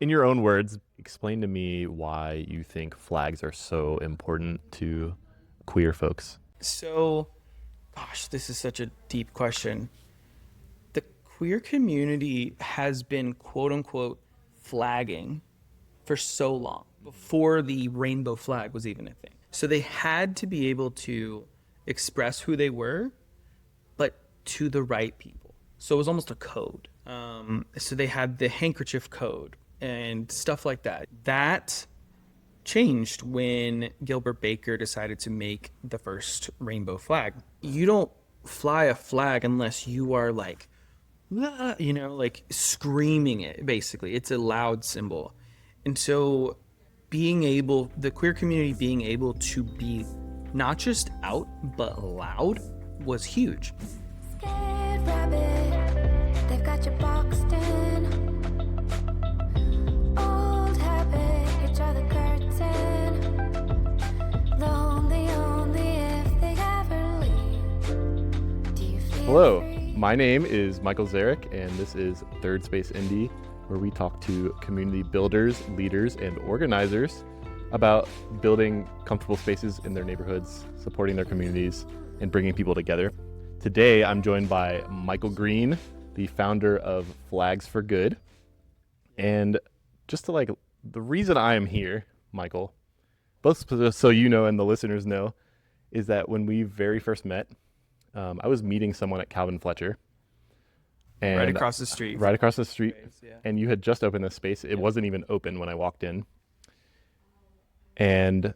in your own words, explain to me why you think flags are so important to queer folks. So, gosh, this is such a deep question. The queer community has been quote unquote flagging for so long before the rainbow flag was even a thing. So they had to be able to express who they were, but to the right people. So it was almost a code. So they had the handkerchief code and stuff like that. That changed when Gilbert Baker decided to make the first rainbow flag. You don't fly a flag unless you are like, "Ah," like screaming it, basically. It's a loud symbol. And so the queer community being able to be not just out, but loud was huge. Scared rabbit, they've got you boxed in. Old habit, here draw the curtain. Lonely only if they ever leave. Do you feel Hello, free? my name is Michael Zarek, and this is Third Space Indy, where we talk to community builders, leaders, and organizers about building comfortable spaces in their neighborhoods, supporting their communities, and bringing people together. Today, I'm joined by Michael Green, the founder of Flags for Good. And just to the reason I am here, Michael, both so you know and the listeners know, is that when we very first met, I was meeting someone at Calvin Fletcher. And Right across the street. Right across the street. Yeah. And you had just opened this space. It wasn't even open when I walked in. And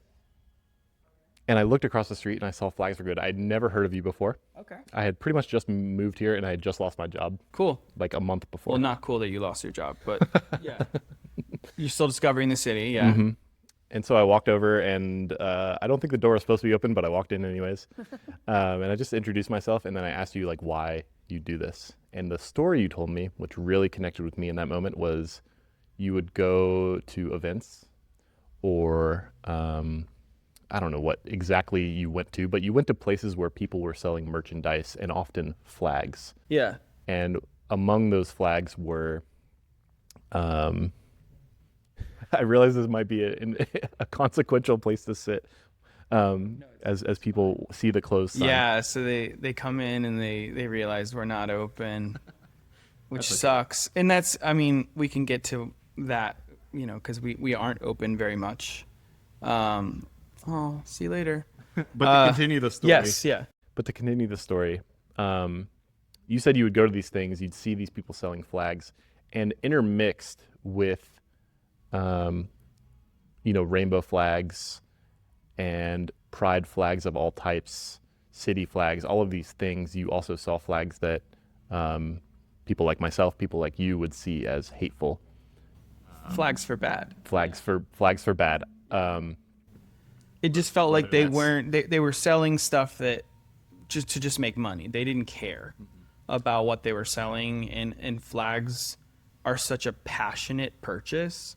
I looked across the street and I saw Flags for Good. I'd never heard of you before. Okay. I had pretty much just moved here and I had just lost my job Cool. like a month before. Well, not cool that you lost your job, but yeah. You're still discovering the city, yeah. Mm-hmm. And so I walked over and I don't think the door was supposed to be open, but I walked in anyways. And I just introduced myself and then I asked you why you do this. And the story you told me, which really connected with me in that moment, was you would go to events or I don't know what exactly you went to, but you went to places where people were selling merchandise and often flags. Yeah. And among those flags were, I realize this might be a consequential place to sit as people see the closed sign. Yeah, so they come in and they realize we're not open, which sucks. And we can get to that, because we aren't open very much. See you later. But to continue the story. Yes, yeah. But to continue the story, you said you would go to these things, you'd see these people selling flags, and intermixed with, rainbow flags and pride flags of all types, city flags, all of these things. You also saw flags that people like myself, people like you would see as hateful. Flags for bad. Flags for bad. It just felt like they that's- they were selling stuff that just make money. They didn't care about what they were selling, and flags are such a passionate purchase.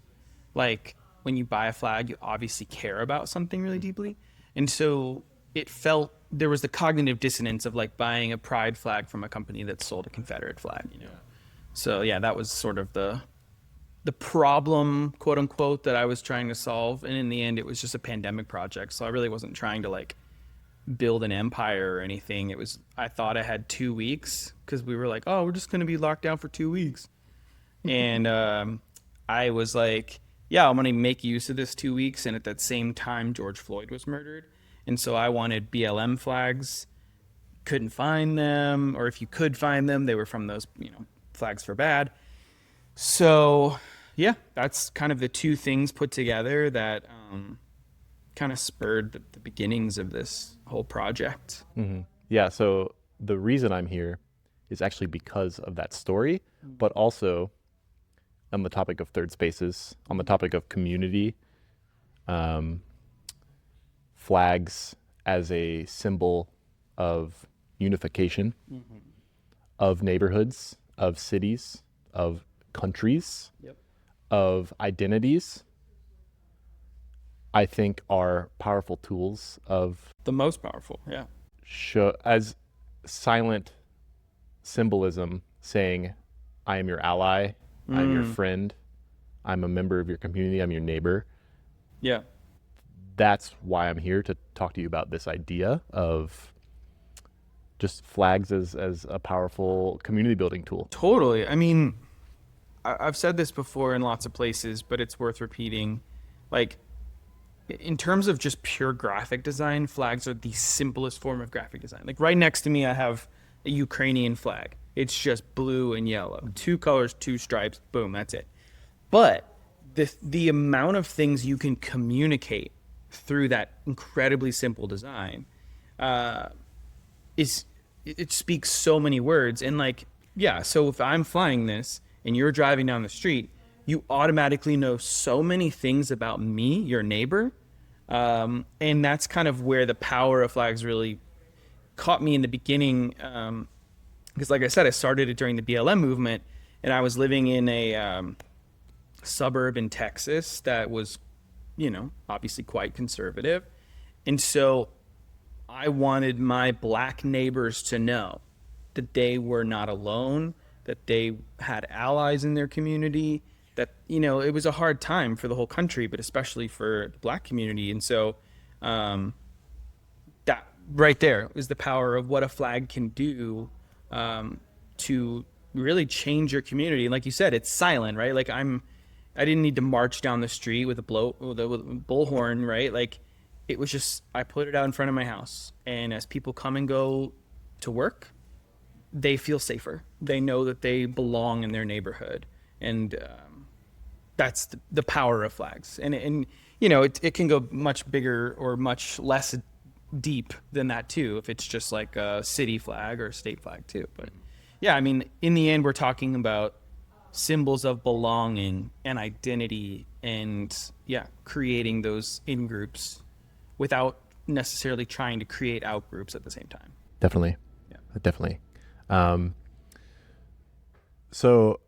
Like when you buy a flag, you obviously care about something really deeply. And so it felt there was the cognitive dissonance of buying a pride flag from a company that sold a Confederate flag, So yeah, that was sort of the problem, quote unquote, that I was trying to solve. And in the end, it was just a pandemic project. So I really wasn't trying to build an empire or anything. I thought I had 2 weeks because we were like, oh, we're just going to be locked down for 2 weeks. And I was like, yeah, I'm going to make use of this 2 weeks. And at that same time, George Floyd was murdered. And so I wanted BLM flags, couldn't find them. Or if you could find them, they were from those, flags for bad. So, yeah, that's kind of the two things put together that kind of spurred the beginnings of this whole project. Mm-hmm. Yeah, so the reason I'm here is actually because of that story, but also on the topic of third spaces, on the topic of community, flags as a symbol of unification, of neighborhoods, of cities, of countries, of identities, I think are powerful tools of The most powerful, yeah. as silent symbolism saying, I am your ally, I am your friend, I'm a member of your community, I'm your neighbor. Yeah. That's why I'm here to talk to you about this idea of just flags as a powerful community building tool. Totally. I mean, I've said this before in lots of places, but it's worth repeating. Like, in terms of just pure graphic design, flags are the simplest form of graphic design. Like right next to me, I have a Ukrainian flag. It's just blue and yellow, 2 colors, 2 stripes, boom, that's it. But the amount of things you can communicate through that incredibly simple design it speaks so many words. And like, yeah, so if I'm flying this and you're driving down the street, you automatically know so many things about me, your neighbor. And that's kind of where the power of flags really caught me in the beginning. Because like I said, I started it during the BLM movement, and I was living in a suburb in Texas that was, obviously quite conservative. And so I wanted my black neighbors to know that they were not alone, that they had allies in their community, that, it was a hard time for the whole country, but especially for the black community. And so that right there is the power of what a flag can do to really change your community. And like you said, it's silent, right? Like I didn't need to march down the street with a bullhorn, right? Like it was just, I put it out in front of my house, and as people come and go to work, they feel safer. They know that they belong in their neighborhood. And that's the power of flags. And it can go much bigger or much less deep than that too, if it's just like a city flag or a state flag too. But yeah, I mean, in the end, we're talking about symbols of belonging and identity, and creating those in groups without necessarily trying to create out groups at the same time. Definitely. Yeah. Definitely. So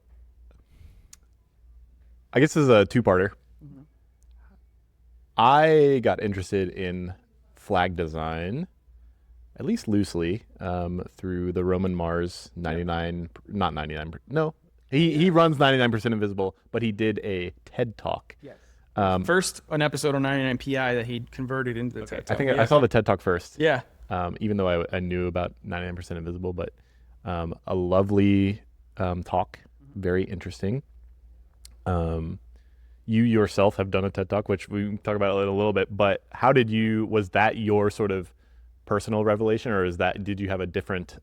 I guess this is a two-parter. Mm-hmm. I got interested in flag design, at least loosely, through the Roman Mars 99, not 99, no. He runs 99% Invisible, but he did a TED Talk. Yes. First, an episode on 99PI that he converted into the TED Talk. I think I saw the TED Talk first. Yeah. Even though I knew about 99% Invisible, but a lovely talk, very interesting. You yourself have done a TED Talk, which we can talk about it a little bit, but was that your sort of personal revelation, or did you have a different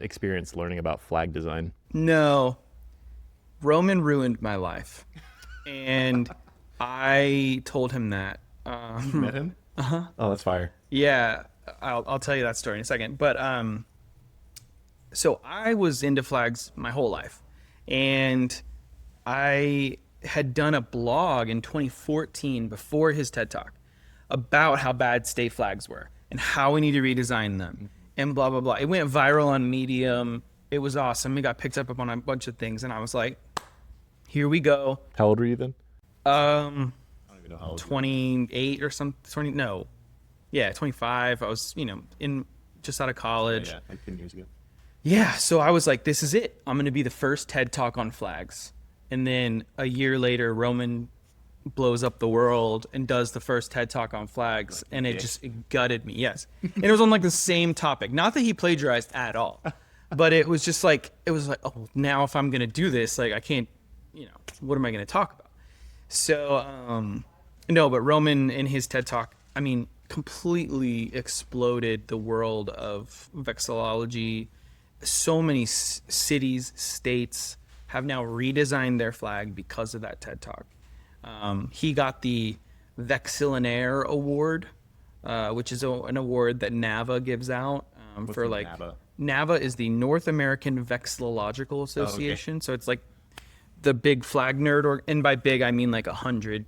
experience learning about flag design? No. Roman ruined my life. And I told him that. You met him? Uh-huh. Oh, that's fire. Yeah, I'll tell you that story in a second. But so I was into flags my whole life, and I had done a blog in 2014 before his TED Talk about how bad state flags were and how we need to redesign them and blah, blah, blah. It went viral on Medium. It was awesome. It got picked up on a bunch of things, and I was like, here we go. How old were you then? I don't even know how old. 28 or something. 25. I was, just out of college. Yeah, like 10 years ago. Yeah, so I was like, this is it. I'm going to be the first TED Talk on flags. And then a year later, Roman blows up the world and does the first TED Talk on flags, and it gutted me. Yes. And it was on like the same topic. Not that he plagiarized at all, but it was just like, oh, now if I'm going to do this, like I can't, what am I going to talk about? So, no, but Roman in his TED Talk, I mean, completely exploded the world of vexillology. So many cities, states have now redesigned their flag because of that TED Talk. He got the Vexillionaire Award, which is an award that NAVA gives out for like NAVA? NAVA is the North American Vexillological Association. Oh, okay. So it's like the big flag nerd, and by big I mean like 100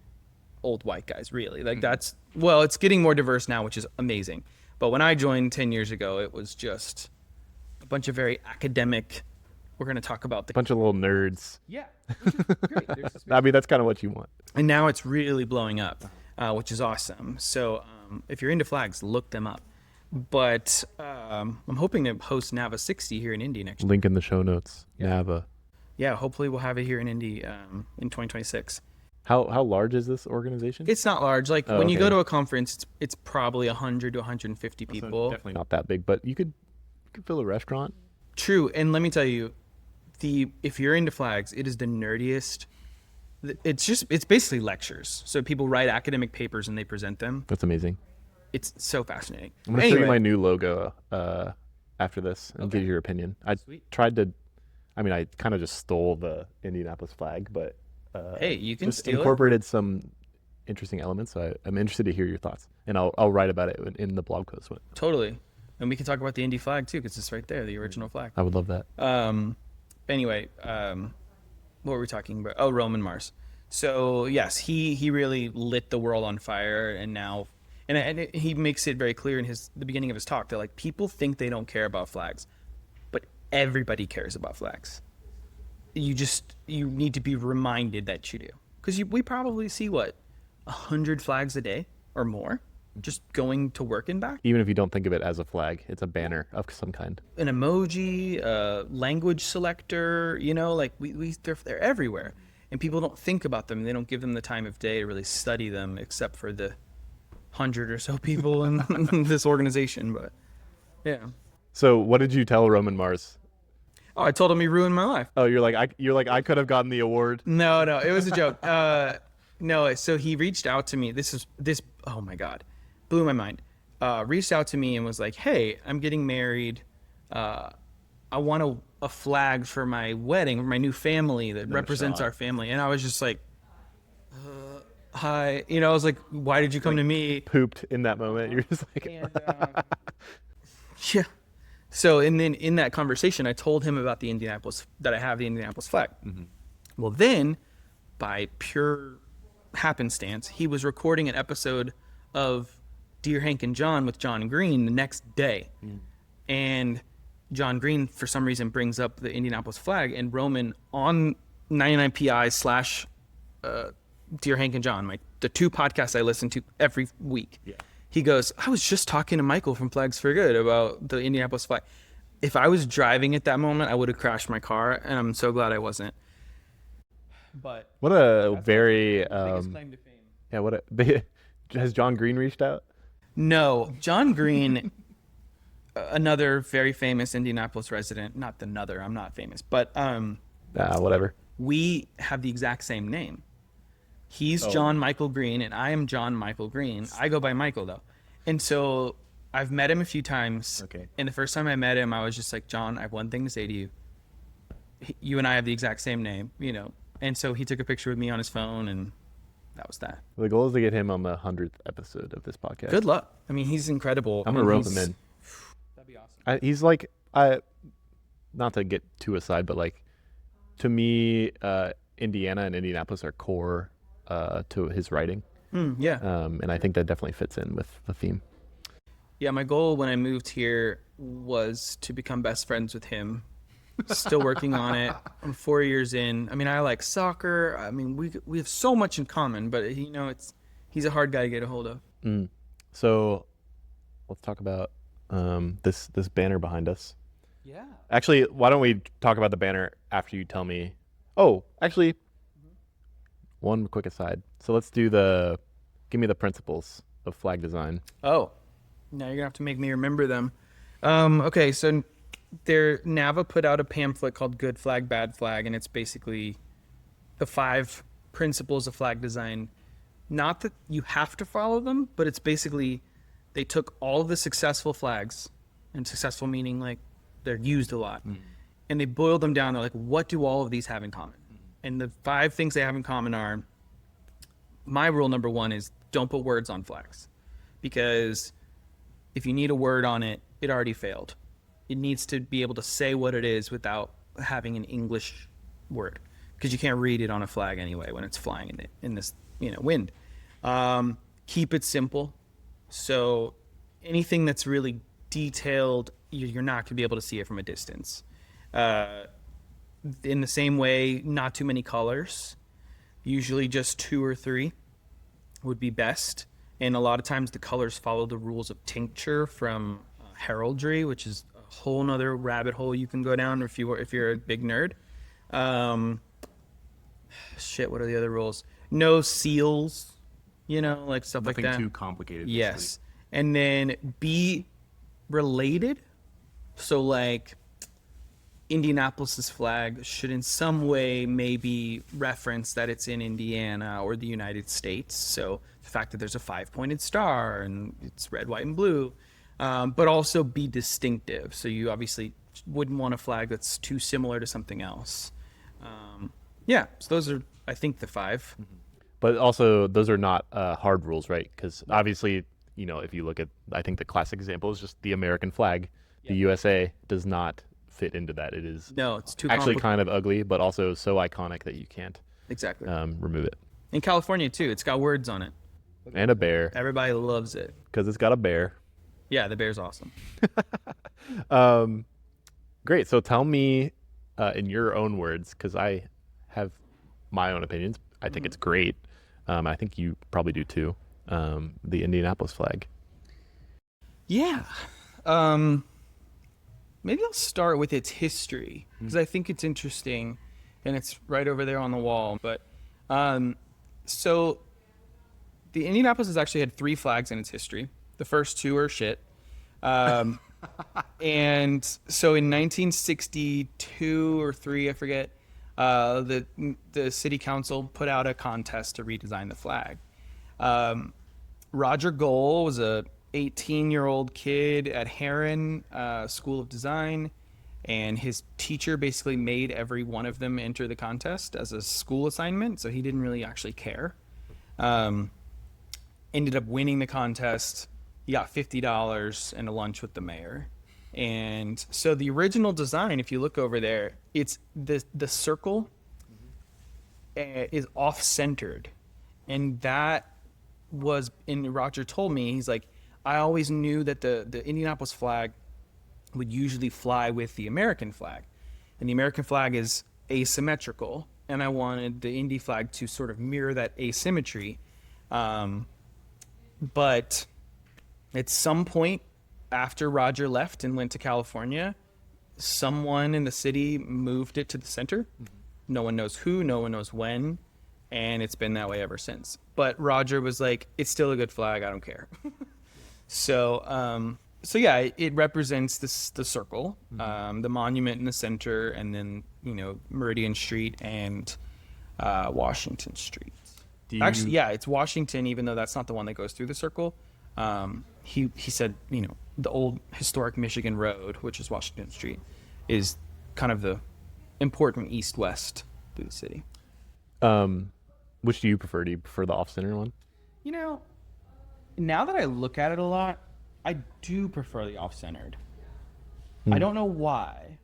old white guys, really. Like that's, well, it's getting more diverse now, which is amazing. But when I joined 10 years ago, it was just a bunch of very academic. We're going to talk about the bunch of little nerds. Yeah, which is great. I mean, that's kind of what you want. And now it's really blowing up, which is awesome. So if you're into flags, look them up. But I'm hoping to host NAVA 60 here in Indy next year. Link in the show notes. Yeah. NAVA. Yeah, hopefully we'll have it here in Indy in 2026. How large is this organization? It's not large. Like Oh, when you go okay. to a conference, it's probably 100 to 150 So people. definitely not that big, but you could fill a restaurant. True, and let me tell you, if you're into flags, it is the nerdiest. It's basically lectures. So people write academic papers and they present them. That's amazing. It's so fascinating. I'm gonna show you my new logo after this and give you your opinion. I tried to, I mean, I kind of just stole the Indianapolis flag, but Hey, you can just steal incorporated some interesting elements. So I'm interested to hear your thoughts, and I'll write about it in the blog post. Totally, and we can talk about the Indy flag too, because it's right there, the original flag. I would love that. Anyway, what were we talking about? Oh, Roman Mars. So yes, he really lit the world on fire, and now, he makes it very clear in the beginning of his talk that like people think they don't care about flags, but everybody cares about flags. You need to be reminded that you do, because we probably see 100 flags a day or more, just going to work and back. Even if you don't think of it as a flag, it's a banner of some kind. An emoji, a language selector, like they're everywhere, and people don't think about them. They don't give them the time of day to really study them, except for the 100 or so people in this organization. But yeah. So what did you tell Roman Mars? Oh, I told him he ruined my life. Oh, you're like I could have gotten the award. No, it was a joke. No, so he reached out to me. Oh my God, blew my mind. Reached out to me and was like, "Hey, I'm getting married. I want a flag for my wedding, for my new family that represents our family." And I was just like, "Hi," I was like, "Why did you come to me?" Pooped in that moment. You're just like, And, yeah. So, and then in that conversation, I told him about that I have the Indianapolis flag. Mm-hmm. Well, then, by pure happenstance, he was recording an episode of Dear Hank and John with John Green the next day. Mm. And John Green, for some reason, brings up the Indianapolis flag, and Roman on 99PI / Dear Hank and John, the two podcasts I listen to every week. Yeah. He goes, "I was just talking to Michael from Flags for Good about the Indianapolis flag." If I was driving at that moment, I would have crashed my car, and I'm so glad I wasn't. But what a very biggest claim to fame. Yeah, has John Green reached out? No, John Green, another very famous Indianapolis resident. I'm not famous, but whatever. We have the exact same name. He's John Michael Green, and I am John Michael Green. I go by Michael, though. And so I've met him a few times. Okay. And the first time I met him, I was just like, "John, I have one thing to say to you. You and I have the exact same name, And so he took a picture with me on his phone, and that was that. The goal is to get him on the 100th episode of this podcast. Good luck. I mean, he's incredible. I'm going to rope him in. That'd be awesome. He's like, not to get too aside, but like, to me, Indiana and Indianapolis are core to his writing. Yeah. And I think that definitely fits in with the theme. Yeah, my goal when I moved here was to become best friends with him. Still working on it. I'm 4 years in. I mean, I like soccer. I mean, we have so much in common, but he's a hard guy to get a hold of. So let's talk about this banner behind us. Yeah. Actually, why don't we talk about the banner after you tell me? Oh, actually, one quick aside. So let's do give me the principles of flag design. Oh, now you're gonna have to make me remember them. Okay, so NAVA put out a pamphlet called Good Flag, Bad Flag, and it's basically the 5 principles of flag design. Not that you have to follow them, but it's basically they took all of the successful flags, and successful meaning like they're used a lot, and they boiled them down. They're like, what do all of these have in common? And the 5 things they have in common are, my rule number 1 is don't put words on flags, because if you need a word on it, it already failed. It needs to be able to say what it is without having an English word, because you can't read it on a flag anyway when it's flying in this wind. Keep it simple. So anything that's really detailed, you're not going to be able to see it from a distance. In the same way, not too many colors. Usually just 2 or 3 would be best. And a lot of times the colors follow the rules of tincture from heraldry, which is a whole nother rabbit hole you can go down if you're a big nerd. What are the other rules? no seals, like stuff Nothing like that. too complicated. Yes. And then be related. So like Indianapolis's flag should in some way maybe reference that it's in Indiana or the United States. So the fact that there's a 5-pointed star and it's red, white, and blue, but also be distinctive. So you obviously wouldn't want a flag that's too similar to something else. So those are, I think, the 5. But also, those are not hard rules, right? Because obviously, if you look at, I think the classic example is just the American flag. The USA does not fit into that. It is No, it's too actually complicated. kind of ugly, but also so iconic that you can't Exactly. remove it. In California, too, it's got words on it. And a bear, Everybody loves it. because it's got a bear. Yeah, the bear's awesome. Great. So tell me, in your own words, because I have my own opinions. I think it's great. I think you probably do too. The Indianapolis flag. Yeah. Maybe I'll start with its history because I think it's interesting, and it's right over there on the wall. But so the Indianapolis has actually had 3 flags in its history. The first 2 are shit. And so in 1962 or 3, I forget, the city council put out a contest to redesign the flag. Roger Goll was a 18-year-old kid at Heron School of Design, and his teacher basically made every one of them enter the contest as a school assignment, so he didn't really actually care. Ended up winning the contest. He got $50 and a lunch with the mayor. And so the original design, if you look over there, it's the circle is off-centered, and that was, and Roger told me, he's like, I always knew that the Indianapolis flag would usually fly with the American flag, and the American flag is asymmetrical, and I wanted the Indy flag to sort of mirror that asymmetry. But at some point after Roger left and went to California, someone in the city moved it to the center. No one knows who, no one knows when, and it's been that way ever since. But Roger was like, it's still a good flag, I don't care. So yeah, it represents the circle, the monument in the center, and then, Meridian Street and Washington Street. Actually, yeah, it's Washington, even though that's not the one that goes through the circle. He said, the old historic Michigan Road, which is Washington Street, is kind of the important east-west through the city. Which do you prefer? Do you prefer the off-center one? Now that I look at it a lot, I do prefer the off-centered. I don't know why.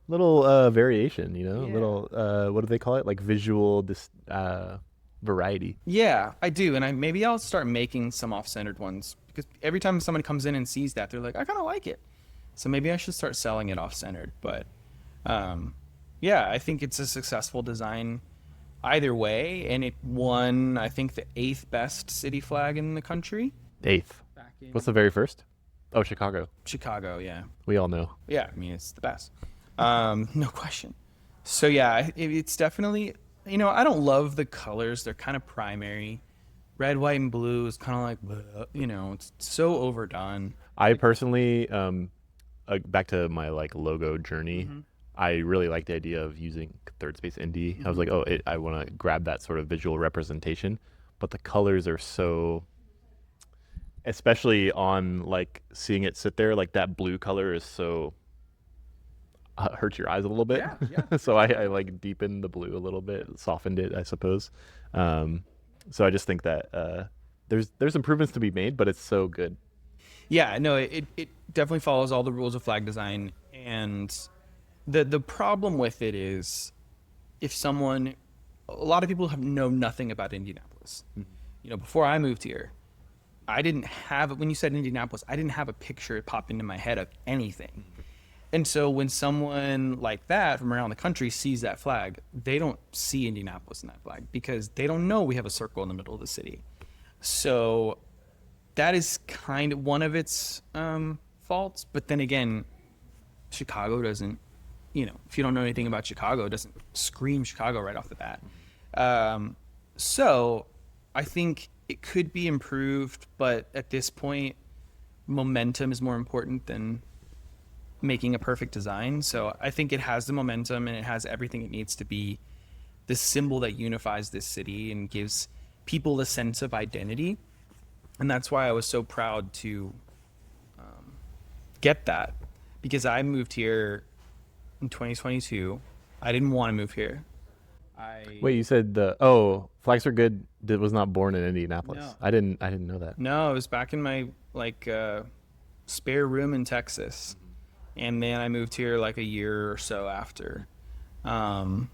Little variation, Yeah. little, what do they call it? Like visual variety. Yeah, I do, and maybe I'll start making some off-centered ones, because every time someone comes in and sees that, they're like, I kind of like it. So maybe I should start selling it off-centered. But yeah, I think it's a successful design either way, and it won, I think, the 8th best city flag in the country. 8th. Back in What's the very first? Oh, Chicago. Chicago, yeah. We all know. Yeah, I mean, it's the best. No question. So yeah, it's definitely, I don't love the colors. They're kind of primary. Red, white, and blue is kind of like, bleh, it's so overdone. I personally, back to my logo journey, I really like the idea of using third space Indy. I was like, I want to grab that sort of visual representation, but the colors are so, especially on seeing it sit there, that blue color is so hurts your eyes a little bit. Yeah. So I deepened the blue a little bit, softened it, I suppose. So I just think that there's improvements to be made, but it's so good. Yeah, no, it definitely follows all the rules of flag design, and the problem with it is a lot of people know nothing about Indianapolis. Before I moved here, when you said Indianapolis, I didn't have a picture pop into my head of anything. And so when someone like that from around the country sees that flag, they don't see Indianapolis in that flag because they don't know we have a circle in the middle of the city. So that is kind of one of its faults. But then again, Chicago doesn't, if you don't know anything about Chicago, it doesn't scream Chicago right off the bat. So I think it could be improved, but at this point, momentum is more important than making a perfect design. So I think it has the momentum and it has everything it needs to be the symbol that unifies this city and gives people a sense of identity. And that's why I was so proud to get that, because I moved here in 2022. I didn't want to move here. Wait, you said Flags for Good was not born in Indianapolis. No. I didn't know that. No, it was back in my spare room in Texas, and then I moved here like a year or so after, and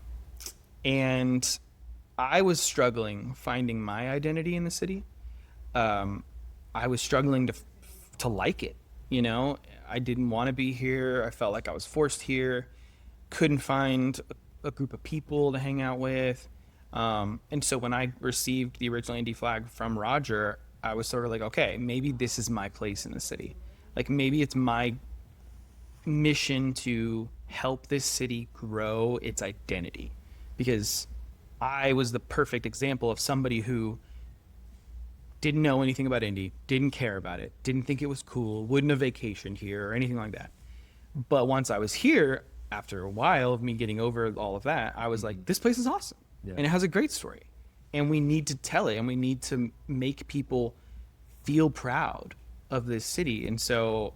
I was struggling finding my identity in the city. I was struggling to like it. You know, I didn't want to be here. I felt like I was forced here. Couldn't find a group of people to hang out with. And so when I received the original Indy flag from Roger, I was sort of like, okay, maybe this is my place in the city. Like maybe it's my mission to help this city grow its identity, because I was the perfect example of somebody who didn't know anything about Indy, didn't care about it, didn't think it was cool, wouldn't have vacationed here or anything like that. But once I was here, after a while of me getting over all of that, I was like, this place is awesome. Yeah. And it has a great story. And we need to tell it, and we need to make people feel proud of this city. And so,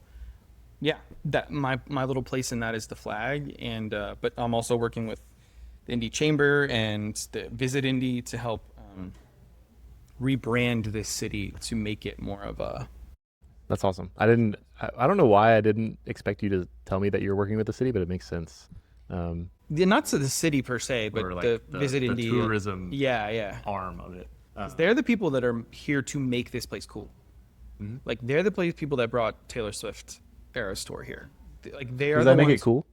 yeah, that my little place in that is the flag. And but I'm also working with the Indy Chamber and the Visit Indy to help rebrand this city to make it more of a... That's awesome. I don't know why I didn't expect you to tell me that you're working with the city, but it makes sense. Not to the city per se, but Or like the the Visit Indy tourism yeah arm of it. they're the people that are here to make this place cool. Mhm. Like they're the people that brought Taylor Swift Eras Tour here. Like they are Does the that make ones... it cool?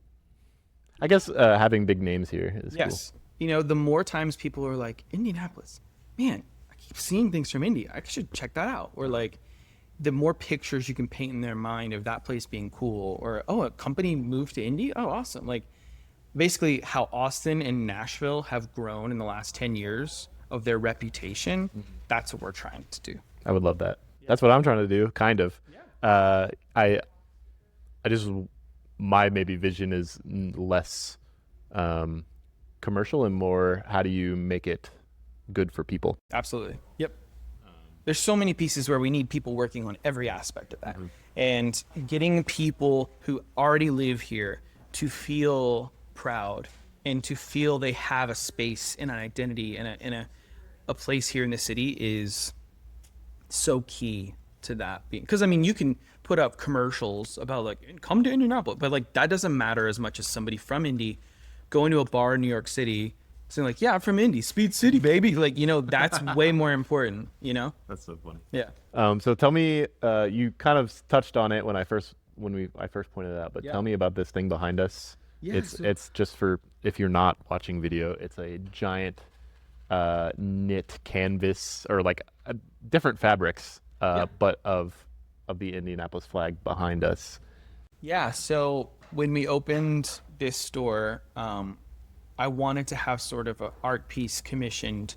I guess having big names here is Yes. You know, the more times people are like, Indianapolis, man, I keep seeing things from Indy, I should check that out. Or like, the more pictures you can paint in their mind of that place being cool, or, oh, a company moved to Indy? Oh, awesome. Like, basically how Austin and Nashville have grown in the last 10 years of their reputation, that's what we're trying to do. cool. I would love that. That's what I'm trying to do, kind of. I just, my maybe vision is less commercial and more, how do you make it good for people? Absolutely. Yep. There's so many pieces where we need people working on every aspect of that. And getting people who already live here to feel proud and to feel they have a space and an identity and a place here in the city is so key to that being. Because I mean, you can put up commercials about like, come to Indianapolis, but like that doesn't matter as much as somebody from Indy going to a bar in New York City saying like, yeah, I'm from Indy, Speed City, baby. Like, you know, that's way more important, you know? That's so funny. Yeah. So tell me, you kind of touched on it when I first pointed it out, but Yeah. tell me about this thing behind us. Yeah, It's just for, if you're not watching video, it's a giant knit canvas, or like different fabrics, but of the Indianapolis flag behind us. Yeah, so when we opened this store, I wanted to have sort of an art piece commissioned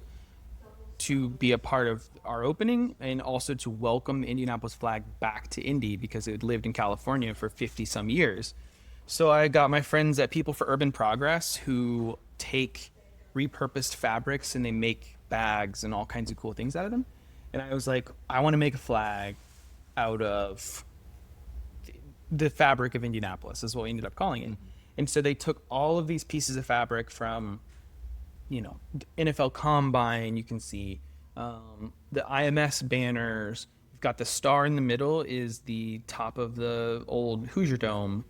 to be a part of our opening, and also to welcome the Indianapolis flag back to Indy, because it had lived in California for 50 some years. So I got my friends at People for Urban Progress, who take repurposed fabrics and they make bags and all kinds of cool things out of them. And I was like, I want to make a flag out of the fabric of Indianapolis, is what we ended up calling it. And so they took all of these pieces of fabric from, you know, NFL Combine. You can see the IMS banners. We've got the star in the middle is the top of the old Hoosier Dome.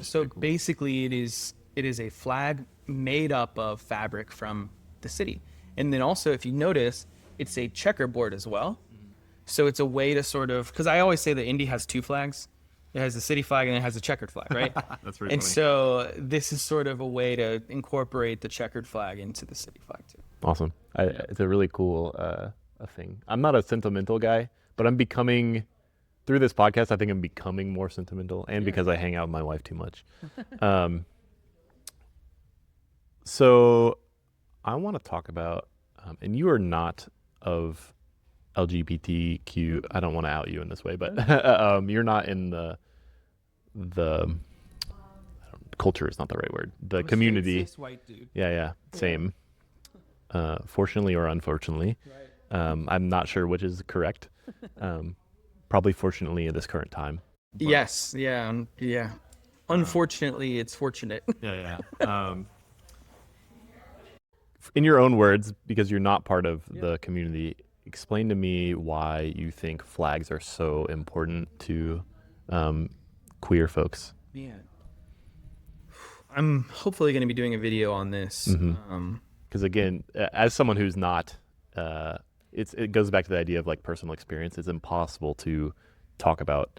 So basically it is a flag made up of fabric from the city. And then also, if you notice, it's a checkerboard as well. So it's a way to sort of, because I always say that Indy has two flags. It has the city flag and it has a checkered flag, right? That's really and funny. so this is sort of a way to incorporate the checkered flag into the city flag too. Awesome. It's a really cool a thing. I'm not a sentimental guy, but I'm becoming, through this podcast, I think I'm becoming more sentimental, and because I hang out with my wife too much. So I want to talk about and you are not of LGBTQ. I don't want to out you in this way, but you're not in the culture is not the right word. The community. White dude. Yeah, same. Fortunately or unfortunately, Right. I'm not sure which is correct. Probably fortunately at this current time. But- Yes. Yeah. Unfortunately, it's fortunate. Yeah. In your own words, because you're not part of the community, explain to me why you think flags are so important to queer folks. Man. I'm hopefully going to be doing a video on this. Because again, as someone who's not, it goes back to the idea of like personal experience. It's impossible to talk about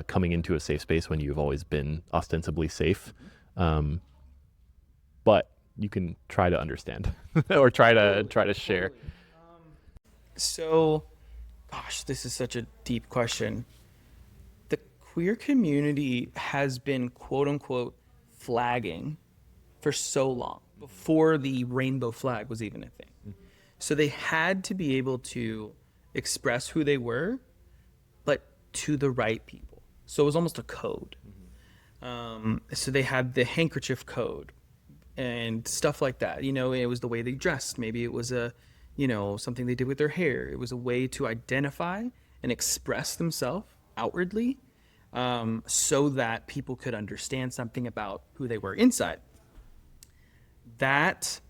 coming into a safe space when you've always been ostensibly safe. But you can try to understand or try to share. So, gosh, this is such a deep question. The queer community has been quote unquote flagging for so long before the rainbow flag was even a thing. So they had to be able to express who they were, but to the right people. So it was almost a code. So they had the handkerchief code and stuff like that. You know, it was the way they dressed. Maybe it was something they did with their hair. It was a way to identify and express themselves outwardly, so that people could understand something about who they were inside. That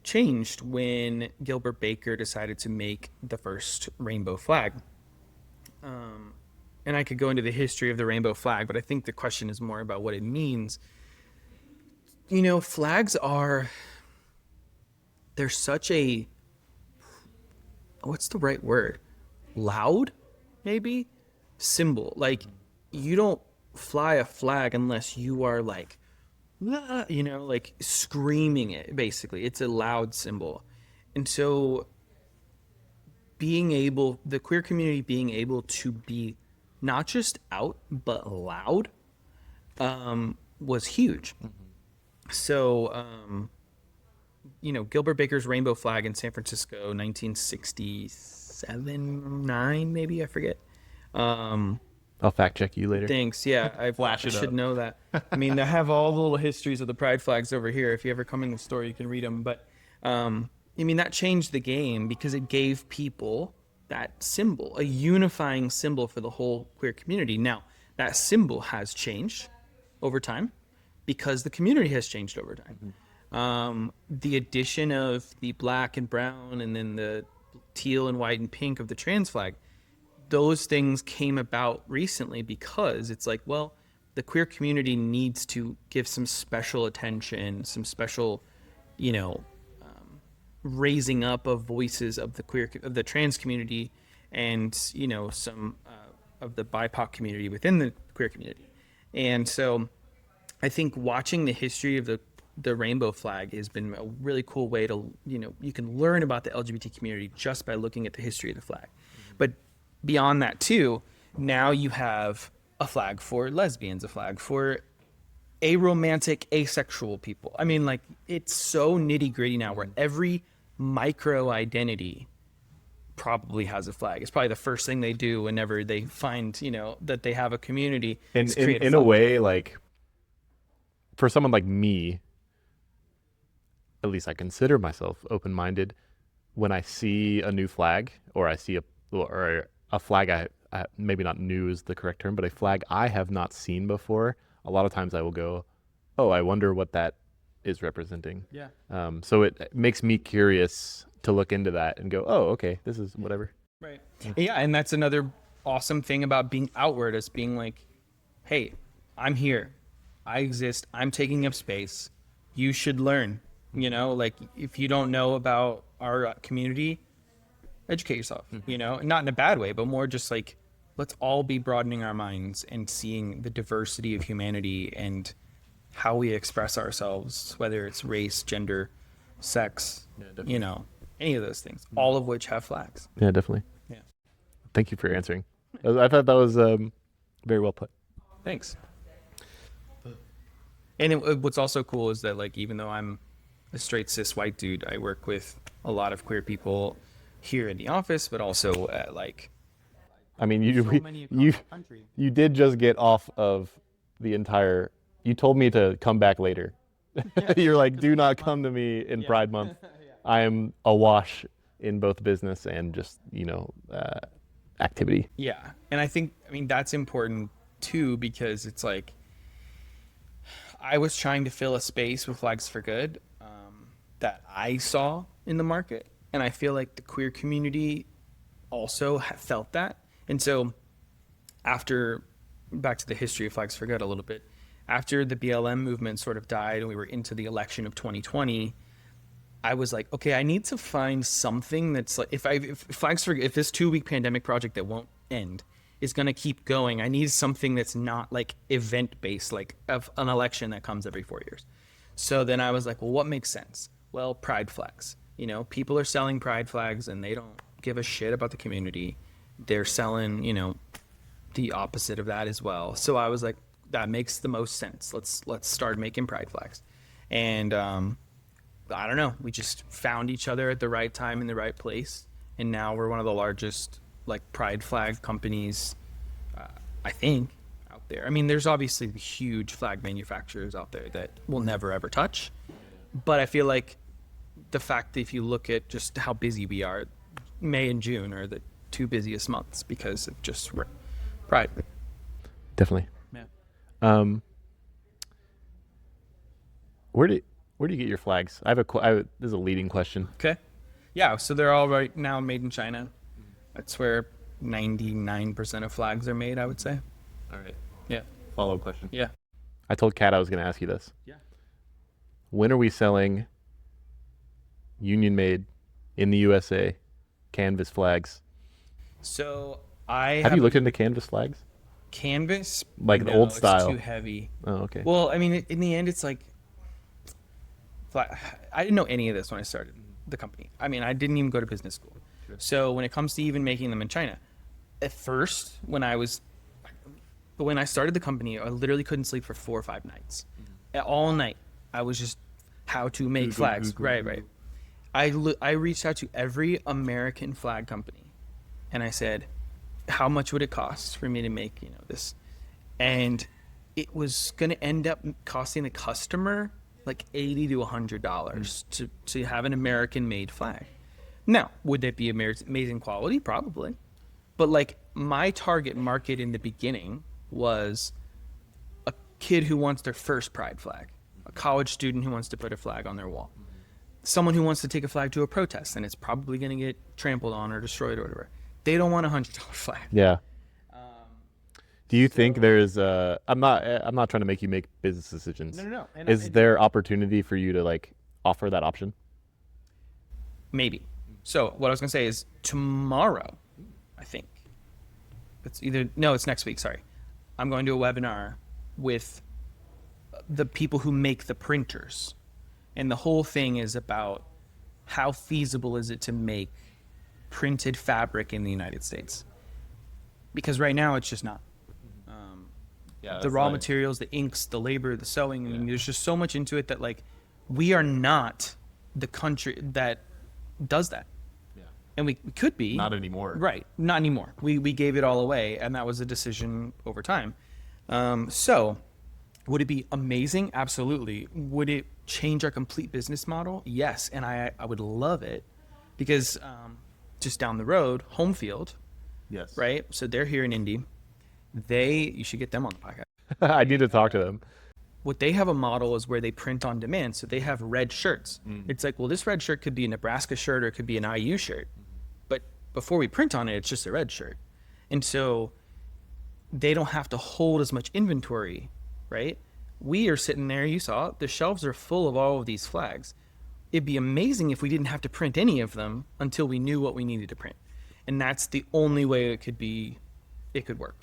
changed when Gilbert Baker decided to make the first rainbow flag. And I could go into the history of the rainbow flag, but I think the question is more about what it means. You know, flags they're such a, what's the right word? Loud, maybe? Symbol. Like, you don't fly a flag unless you are like, like screaming it, basically. It's a loud symbol. And so the queer community being able to be not just out, but loud, was huge. So, Gilbert Baker's rainbow flag in San Francisco, 1967, 9, maybe, I forget. I'll fact check you later. Thanks. Yeah, I should know that. I mean, they have all the little histories of the pride flags over here. If you ever come in the store, you can read them. But, that changed the game because it gave people that symbol, a unifying symbol for the whole queer community. Now, that symbol has changed over time because the community has changed over time. The addition of the black and brown and then the teal and white and pink of the trans flag, those things came about recently because it's like, well, the queer community needs to give some special attention, some special, raising up of voices of the trans community and, some of the BIPOC community within the queer community. And so I think watching the history of the rainbow flag has been a really cool way to, you can learn about the LGBT community just by looking at the history of the flag. But beyond that too, now you have a flag for lesbians, a flag for aromantic, asexual people. I mean, like, it's so nitty gritty now where every micro identity probably has a flag. It's probably the first thing they do whenever they find, that they have a community. And in a way, like, for someone like me, at least I consider myself open-minded, when I see a new flag or I see a flag I maybe not new is the correct term, but a flag I have not seen before, a lot of times I will go, oh, I wonder what that is representing. Yeah. So it makes me curious to look into that and go, oh, okay, this is whatever. Right. Yeah, and that's another awesome thing about being outward, is being like, hey, I'm here. I exist. I'm taking up space. You should learn. Like, if you don't know about our community, educate yourself, not in a bad way, but more just like, let's all be broadening our minds and seeing the diversity of humanity and how we express ourselves, whether it's race, gender, sex, any of those things, all of which have flags. Yeah, definitely. Yeah. Thank you for answering. I thought that was very well put. Thanks. And what's also cool is that, like, even though I'm a straight cis white dude, I work with a lot of queer people here in the office, but also at like I mean, so many across you the country. you did just get off of the entire. You told me to come back later. You're like, do not come to me in Pride Month. I am awash in both business and just activity. Yeah. And I mean, that's important too, because it's like, I was trying to fill a space with Flags for Good that I saw in the market. And I feel like the queer community also felt that. And so back to the history of Flags for Good a little bit, after the BLM movement sort of died and we were into the election of 2020, I was like, okay, I need to find something that's like, if Flags for Good, if this 2-week pandemic project that won't end is going to keep going, I need something that's not like event based, like of an election that comes every 4 years. So then I was like, well, what makes sense? Well, pride flags. People are selling pride flags and they don't give a shit about the community. They're selling, the opposite of that as well. So I was like, that makes the most sense. Let's start making pride flags. And I don't know, we just found each other at the right time in the right place, and now we're one of the largest like pride flag companies, I think, out there. I mean, there's obviously the huge flag manufacturers out there that we'll never ever touch, but I feel like the fact that if you look at just how busy we are, May and June are the 2 busiest months because of just pride. Definitely. Yeah. Where do you get your flags? This is a leading question. Okay. Yeah, so they're all right now made in China. That's where 99% of flags are made, I would say. All right. Yeah. Follow-up question. Yeah. I told Kat I was going to ask you this. Yeah. When are we selling union-made in the USA canvas flags? So I have you looked into canvas flags? Canvas? Like the old style? It's too heavy. Oh, okay. Well, I mean, in the end, it's like, I didn't know any of this when I started the company. I mean, I didn't even go to business school. Sure. So when it comes to even making them in China, at first, when I started the company, I literally couldn't sleep for 4 or 5 nights. All night, I was just how to make flags. Right. I reached out to every American flag company, and I said, how much would it cost for me to make this? And it was going to end up costing the customer like $80 to $100 to have an American made flag. Now, would that be amazing quality? Probably. But like my target market in the beginning was a kid who wants their first pride flag, a college student who wants to put a flag on their wall, someone who wants to take a flag to a protest and it's probably going to get trampled on or destroyed or whatever. They don't want a $100 flag. Yeah. Do you think there's I'm not trying to make you make business decisions. No. Is there opportunity for you to like offer that option? Maybe. So what I was gonna say is tomorrow, I think. It's next week, sorry. I'm going to a webinar with the people who make the printers. And the whole thing is about how feasible is it to make printed fabric in the United States? Because right now it's just not. The raw materials, the inks, the labor, the sewing. I mean, there's just so much into it that like we are not the country that does that. Yeah. And we could be. Not anymore. Right. Not anymore. We gave it all away, and that was a decision over time. So would it be amazing? Absolutely. Would it change our complete business model? Yes. And I would love it because just down the road, Home Field. Yes. Right. So they're here in Indy. You should get them on the podcast. I need to talk to them. What they have a model is where they print on demand. So they have red shirts. It's like, well, this red shirt could be a Nebraska shirt or it could be an IU shirt. But before we print on it, it's just a red shirt. And so they don't have to hold as much inventory, right? We are sitting there, you saw, the shelves are full of all of these flags. It'd be amazing if we didn't have to print any of them until we knew what we needed to print. And that's the only way it could work.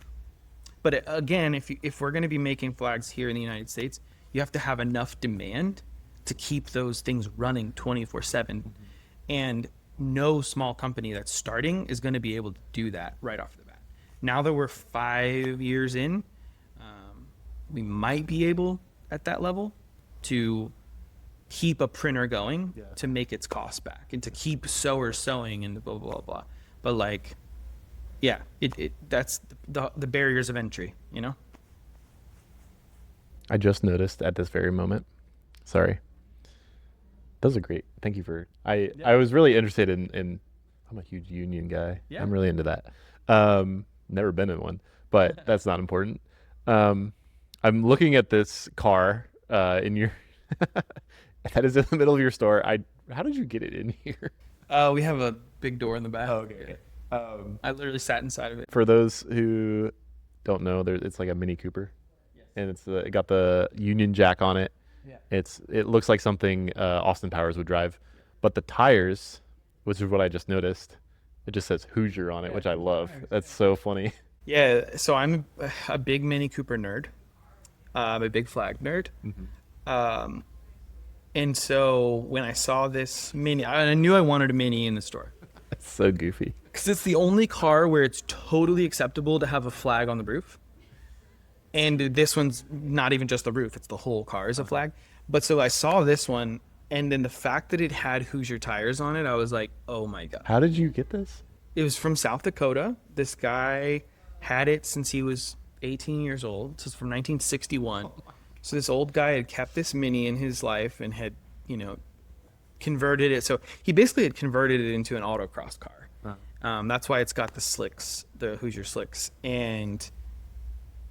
But again, if we're going to be making flags here in the United States, you have to have enough demand to keep those things running 24/7. And no small company that's starting is going to be able to do that right off the bat. Now that we're 5 years in, we might be able at that level to keep a printer going to make its cost back and to keep sewers sewing and blah, blah, blah, blah. But like, yeah, that's the barriers of entry, you know? I just noticed at this very moment. Sorry. Those are great. Thank you for. I was really interested in. I'm a huge union guy. Yeah. I'm really into that. Never been in one, but that's not important. I'm looking at this car in your. That is in the middle of your store. How did you get it in here? We have a big door in the back. Oh, okay. I literally sat inside of it. For those who don't know, it's like a Mini Cooper, and it got the Union Jack on it. Yeah. It looks like something Austin Powers would drive, but the tires, which is what I just noticed, it just says Hoosier on it, which I love. That's so funny. Yeah, so I'm a big Mini Cooper nerd. I'm a big flag nerd. And so when I saw this Mini, I knew I wanted a Mini in the store. It's so goofy. Because it's the only car where it's totally acceptable to have a flag on the roof. And this one's not even just the roof, it's the whole car is a flag. But so I saw this one, and then the fact that it had Hoosier tires on it, I was like, oh my God. How did you get this? It was from South Dakota. This guy had it since he was 18 years old. This is from 1961. So this old guy had kept this Mini in his life and had, converted it. So he basically had converted it into an autocross car. That's why it's got the slicks, the Hoosier slicks. And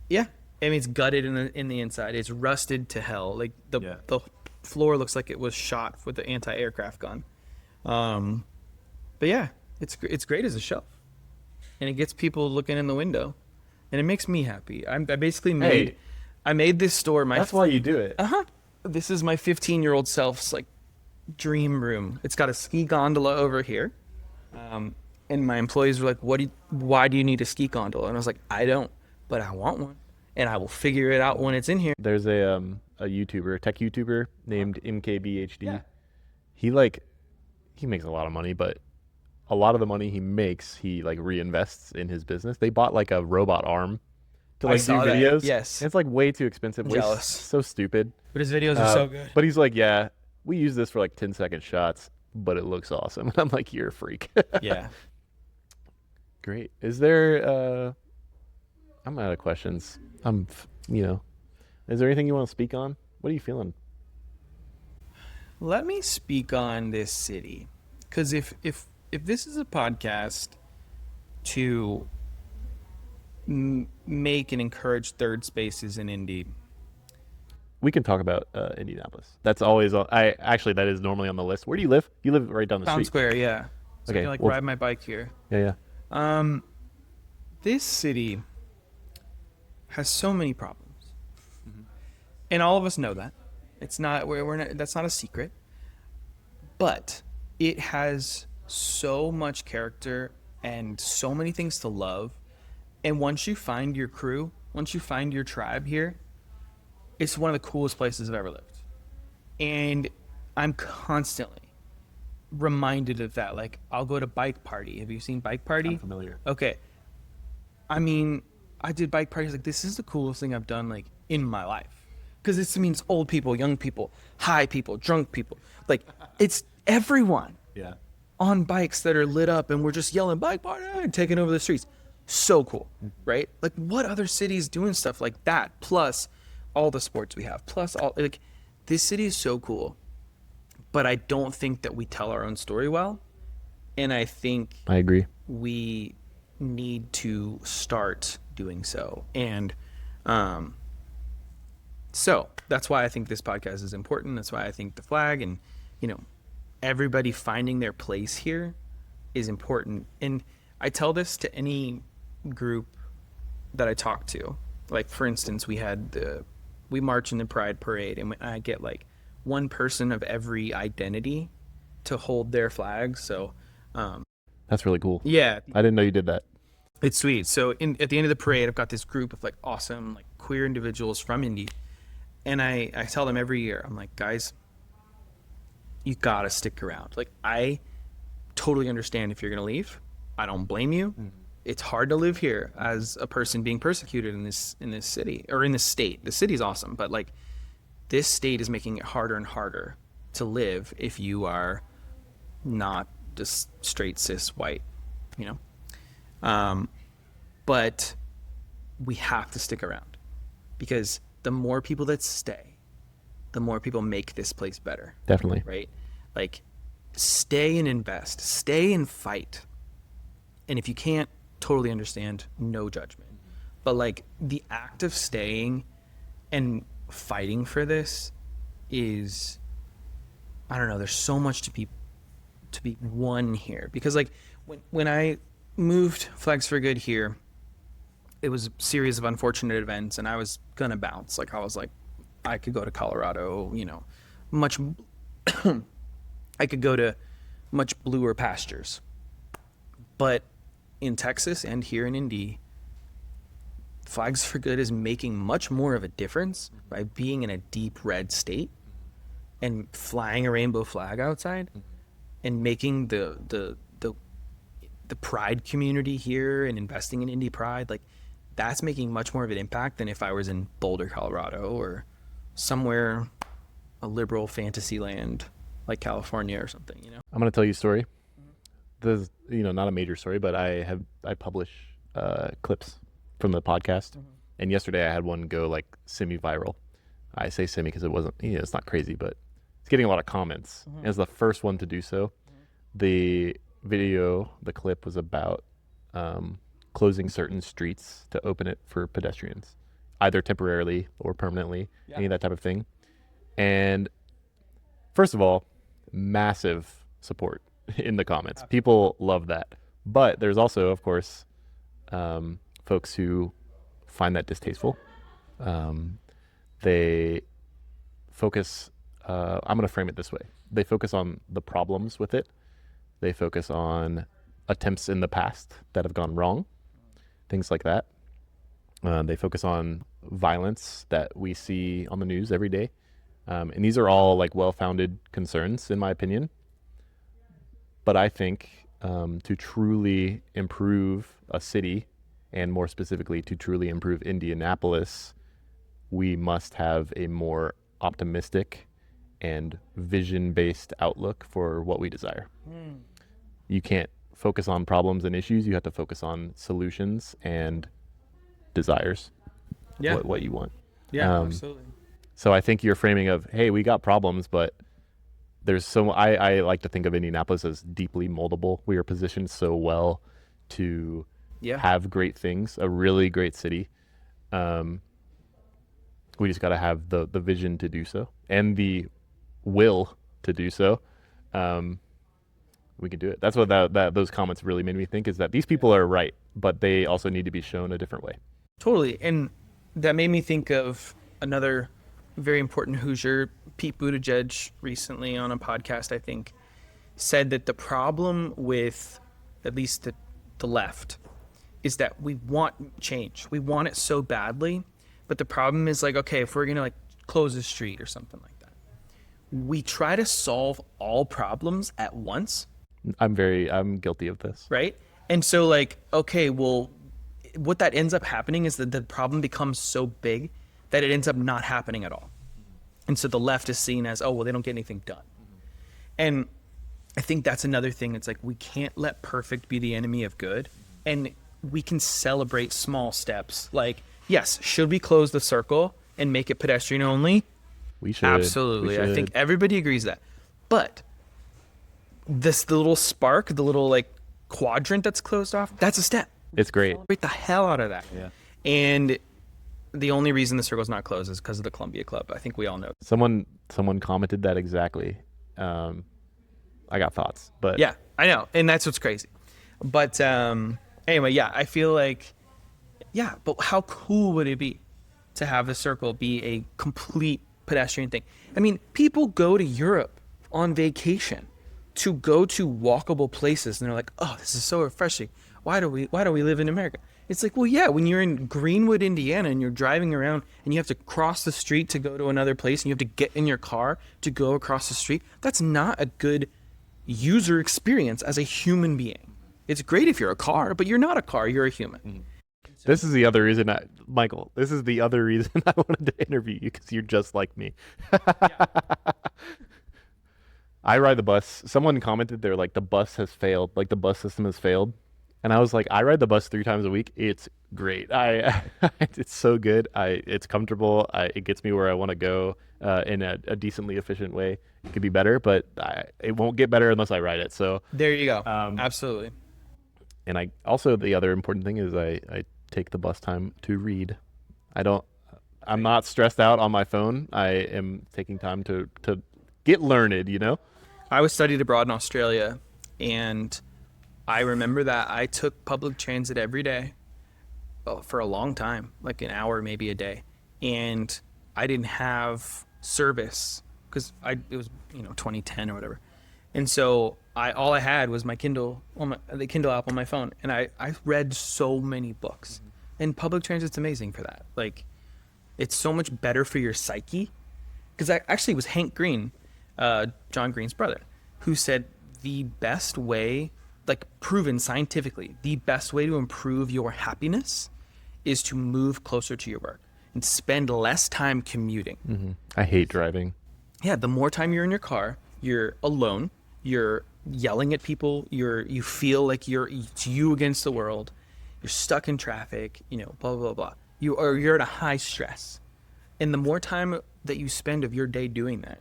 yeah, I mean, it's gutted in the inside. It's rusted to hell. Like the floor looks like it was shot with the anti-aircraft gun. But yeah, it's great as a shelf, and it gets people looking in the window, and it makes me happy. I basically made this store my. That's why you do it. This is my 15-year-old self's like dream room. It's got a ski gondola over here, and my employees were like, "Why do you need a ski gondola?" And I was like, "I don't, but I want one, and I will figure it out when it's in here." There's a YouTuber, a tech YouTuber named MKBHD. Yeah. He makes a lot of money, but a lot of the money he makes, he like reinvests in his business. They bought like a robot arm to like do saw that. videos. Yes. And it's like way too expensive. Jealous. So stupid. But his videos are so good. But he's like, yeah, we use this for like 10-second shots, but it looks awesome. And I'm like, you're a freak. Yeah. Great. Is there I'm out of questions. Is there anything you want to speak on? What are you feeling? Let me speak on this city, because if this is a podcast to make and encourage third spaces in Indy, We can talk about Indianapolis. That's always on. That is normally on the list. Where do you live? You live right down the Town street. Square, yeah. So Okay, I can ride my bike here. Yeah. This city has so many problems, and all of us know that. It's not we're not. That's not a secret. But it has so much character and so many things to love. And once you find your crew, once you find your tribe here, it's one of the coolest places I've ever lived. And I'm constantly reminded of that. Like, I'll go to Bike Party. Have you seen Bike Party? I'm familiar. Okay. I mean, I did bike parties. Like, this is the coolest thing I've done, like, in my life. Because this means old people, young people, high people, drunk people. Like, it's everyone on bikes that are lit up, and we're just yelling, Bike Party, and taking over the streets. So cool, right? Like, what other cities doing stuff like that? Plus all the sports we have. Plus all, like, this city is so cool. But I don't think that we tell our own story well. And I think I agree. we need to start doing so. And so that's why I think this podcast is important. That's why I think the flag and, everybody finding their place here is important. And I tell this to any group that I talk to. Like, for instance, we march in the Pride Parade, and I get like one person of every identity to hold their flag. So That's really cool. yeah, I didn't know you did that. it's sweet. So at the end of the parade, I've got this group of like awesome, like queer individuals from Indy. And I tell them every year, I'm like, guys, you gotta stick around. Like, I totally understand if you're gonna leave. I don't blame you. Mm-hmm. It's hard to live here as a person being persecuted in this city or in this state. The city's awesome, but like, this state is making it harder and harder to live if you are not just straight cis white, you know. But we have to stick around, because the more people that stay, the more people make this place better. Definitely. Right? Like, stay and invest, stay and fight. And if you can't, totally understand, no judgment. But like, the act of staying and fighting for this is, I don't know, there's so much to be won here. Because like, when I moved Flags for Good here, it was a series of unfortunate events, and I was gonna bounce. Like, I was like, I could go to Colorado, you know, much I could go to much bluer pastures. But in Texas and here in Indy, Flags for Good is making much more of a difference by being in a deep red state and flying a rainbow flag outside and making the pride community here and investing in Indy Pride. Like, that's making much more of an impact than if I was in Boulder, Colorado, or somewhere, a liberal fantasy land like California or something, you know? I'm going to tell you a story. This is, you know, not a major story, but I publish clips from the podcast. And yesterday I had one go like semi-viral. I say semi because it wasn't, you know, it's not crazy, but it's getting a lot of comments. And it's the first one to do so. The video, the clip was about closing certain streets to open it for pedestrians, either temporarily or permanently, any of that type of thing. And first of all, massive support in the comments. Absolutely. People love that. But there's also, of course, folks who find that distasteful. They focus, I'm going to frame it this way. They focus on the problems with it. They focus on attempts in the past that have gone wrong, things like that. They focus on violence that we see on the news every day. And these are all like well-founded concerns, in my opinion. But I think to truly improve a city, and more specifically to truly improve Indianapolis, we must have a more optimistic and vision-based outlook for what we desire. You can't focus on problems and issues. You have to focus on solutions and desires. Yeah. What you want. Yeah, absolutely. So I think your framing of, hey, we got problems, but there's so, I like to think of Indianapolis as deeply moldable. We are positioned so well to have great things, a really great city. We just got to have the vision to do so and the will to do so. We can do it. That's what those comments really made me think, is that these people are right, but they also need to be shown a different way. Totally. And that made me think of another very important Hoosier, Pete Buttigieg, recently on a podcast, I think, said that the problem with at least the left is that we want change. We want it so badly, but the problem is, like, okay, if we're going to like close a street or something like that, we try to solve all problems at once. I'm guilty of this. Right? And so, like, okay, well, what that ends up happening is that the problem becomes so big that it ends up not happening at all. And so the left is seen as, oh, well, they don't get anything done. And I think that's another thing. It's like, we can't let perfect be the enemy of good. And we can celebrate small steps. Like, yes, should we close the circle and make it pedestrian only? We should. Absolutely. I think everybody agrees that. But the little spark, the little like quadrant that's closed off, that's a step. It's great. Celebrate the hell out of that. Yeah. And the only reason the circle's not closed is because of the Columbia Club. I think we all know. Someone commented that exactly. I got thoughts, but yeah, I know, and that's what's crazy. But anyway, yeah, I feel like, yeah, but how cool would it be to have the circle be a complete pedestrian thing? I mean, people go to Europe on vacation to go to walkable places, and they're like, oh, this is so refreshing. Why do we live in America? It's like, well, yeah, when you're in Greenwood, Indiana, and you're driving around and you have to cross the street to go to another place, and you have to get in your car to go across the street, that's not a good user experience as a human being. It's great if you're a car, but you're not a car, you're a human. This is the other reason, Michael, this is the other reason I wanted to interview you, because you're just like me. I ride the bus. Someone commented they're like the bus has failed, like the bus system has failed. And I was like, I ride the bus 3 times a week. It's great. It's so good. It's comfortable. It gets me where I want to go in a decently efficient way. It could be better, but it won't get better unless I ride it. So There you go. Absolutely. and I also the other important thing is I take the bus time to read. I'm not stressed out on my phone. I am taking time to get learned, you know? I was studied abroad in Australia, and I remember that I took public transit every day for a long time, like an hour, maybe a day. And I didn't have service because it was 2010 or whatever. And so all I had was my Kindle, the Kindle app on my phone. And I read so many books. And public transit's amazing for that. Like, it's so much better for your psyche. Because actually it was Hank Green, John Green's brother, who said the best way, like proven scientifically, the best way to improve your happiness is to move closer to your work and spend less time commuting. I hate driving. Yeah, the more time you're in your car, you're alone, you're yelling at people, you feel like it's you against the world, you're stuck in traffic, blah, blah, blah. You're at a high stress. And the more time that you spend of your day doing that,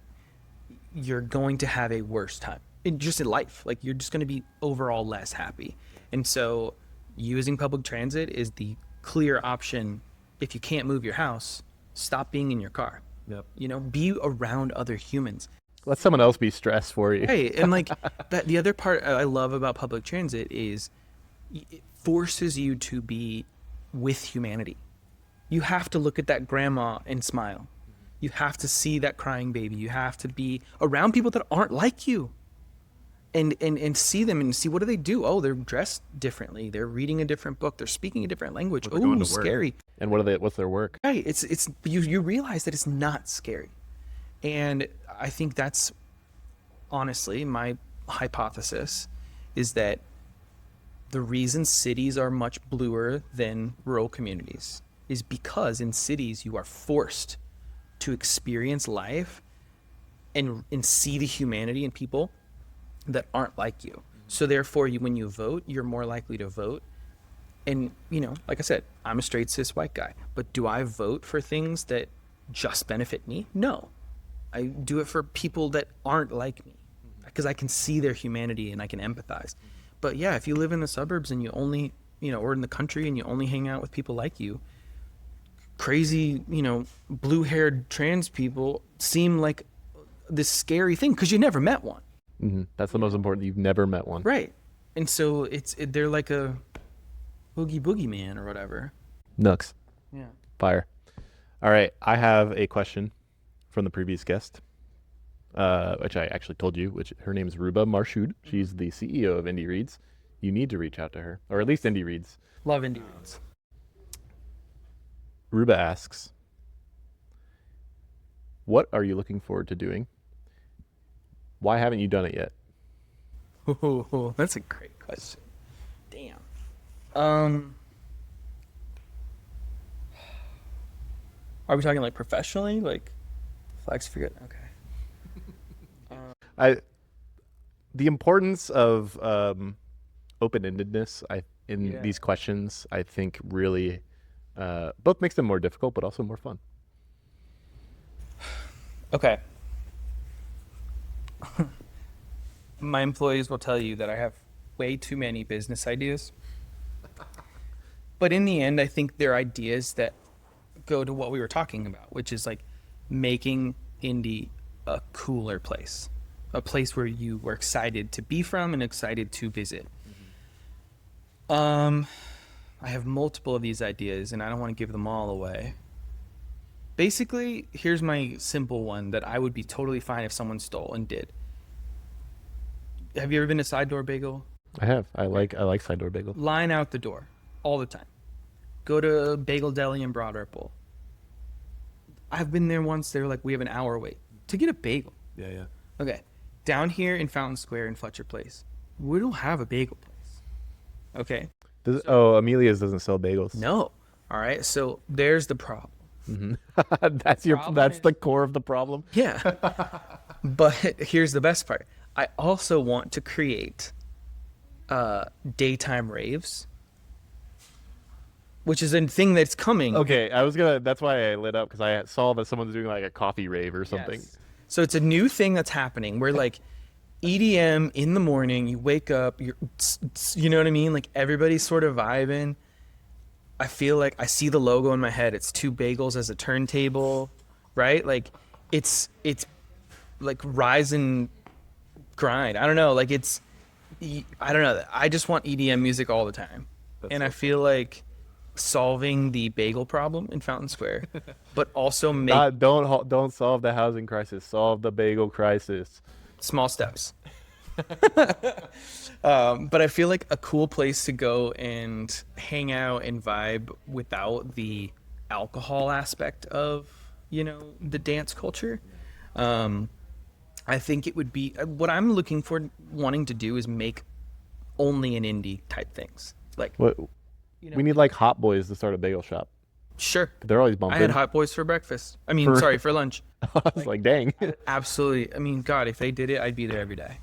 you're going to have a worse time. Just in life. Like, you're just going to be overall less happy. And so using public transit is the clear option. If you can't move your house, stop being in your car. Yep. Be around other humans. Let someone else be stressed for you. Right. And like the other part I love about public transit is it forces you to be with humanity. You have to look at that grandma and smile. You have to see that crying baby. You have to be around people that aren't like you. And see them and see, what do they do? Oh, they're dressed differently. They're reading a different book. They're speaking a different language. Oh, scary. And what's their work? Right. It's you realize that it's not scary. And I think that's honestly my hypothesis, is that the reason cities are much bluer than rural communities is because in cities you are forced to experience life and see the humanity in people that aren't like you. So therefore, when you vote, you're more likely to vote. And, like I said, I'm a straight cis white guy, but do I vote for things that just benefit me? No. I do it for people that aren't like me because I can see their humanity and I can empathize. But yeah, if you live in the suburbs and you only, or in the country and you only hang out with people like you, crazy, blue-haired trans people seem like this scary thing because you never met one. That's the most important. You've never met one. Right. And so they're like a boogie man or whatever. Nux. Yeah. Fire. All right. I have a question from the previous guest, which I actually told you, which her name is Ruba Marshud. She's the CEO of Indy Reads. You need to reach out to her, or at least Indy Reads. Love Indy Reads. Ruba asks, what are you looking forward to doing? Why haven't you done it yet? Oh, that's a great question. Damn. Are we talking like professionally? Like flags for good? Okay. The importance of open-endedness in these questions, I think, really both makes them more difficult, but also more fun. Okay. My employees will tell you that I have way too many business ideas. But in the end, I think they're ideas that go to what we were talking about, which is like making Indy a cooler place, a place where you were excited to be from and excited to visit. I have multiple of these ideas and I don't want to give them all away. Basically, here's my simple one that I would be totally fine if someone stole and did. Have you ever been to Side Door Bagel? I have. I like Side Door Bagel. Line out the door all the time. Go to Bagel Deli in Broad Ripple. I've been there once. They were like, we have an hour wait to get a bagel. Yeah. Okay. Down here in Fountain Square in Fletcher Place, we don't have a bagel place. Okay. Amelia's doesn't sell bagels. No. All right. So there's the problem. That's the core of the problem. Yeah. But here's the best part. I also want to create daytime raves, which is a thing that's coming. Okay, that's why I lit up, because I saw that someone's doing like a coffee rave or something. Yes. So it's a new thing that's happening where like EDM in the morning, you wake up, you know what I mean? Like everybody's sort of vibing. I feel like I see the logo in my head. It's two bagels as a turntable, right? Like it's like rise and grind. I don't know. Like I don't know. I just want EDM music all the time. And I feel like solving the bagel problem in Fountain Square, but also make Don't solve the housing crisis. Solve the bagel crisis. small steps. But I feel like a cool place to go and hang out and vibe without the alcohol aspect of, the dance culture. I think it would be what I'm looking for, wanting to do is make only an indie type things. Like, What we need like Hot Boys to start a bagel shop. sure. They're always bumping. I had Hot Boys for breakfast. For lunch. I was like, dang. Absolutely. I mean, God, if they did it, I'd be there every day.